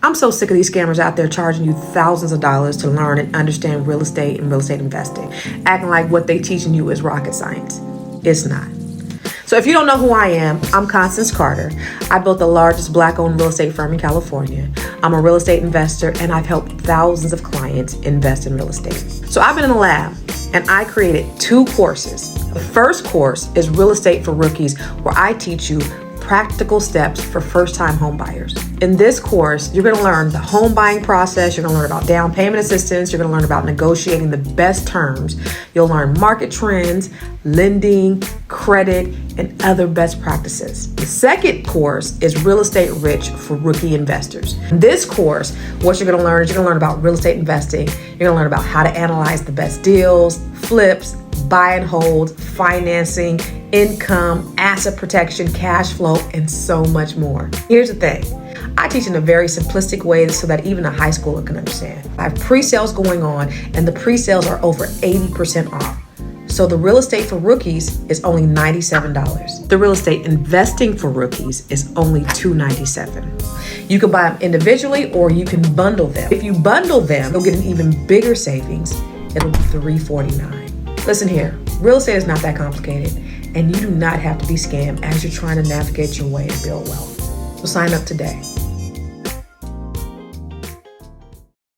I'm so sick of these scammers out there charging you thousands of dollars to learn and understand real estate and real estate investing, acting like what they teaching you is rocket science. It's not. So if you don't know who I am, I'm Constance Carter. I built the largest Black-owned real estate firm in California. I'm a real estate investor, and I've helped thousands of clients invest in real estate. So I've been in the lab, and I created 2 courses. The first course is Real Estate for Rookies, where I teach you practical steps for first-time home buyers. In this course, you're going to learn the home buying process. You're going to learn about down payment assistance. You're going to learn about negotiating the best terms. You'll learn market trends, lending, credit, and other best practices. The second course is Real Estate Rich for Rookie Investors. In this course, what you're going to learn is you're going to learn about real estate investing. You're going to learn about how to analyze the best deals, flips, buy and hold, financing, income, asset protection, cash flow, and so much more. Here's the thing. I teach in a very simplistic way so that even a high schooler can understand. I have pre-sales going on, and the pre-sales are over 80% off. So the Real Estate for Rookies is only $97. The Real Estate Investing for Rookies is only $297. You can buy them individually or you can bundle them. If you bundle them, you'll get an even bigger savings. It'll be $349. Listen here, real estate is not that complicated, and you do not have to be scammed as you're trying to navigate your way to build wealth. So sign up today.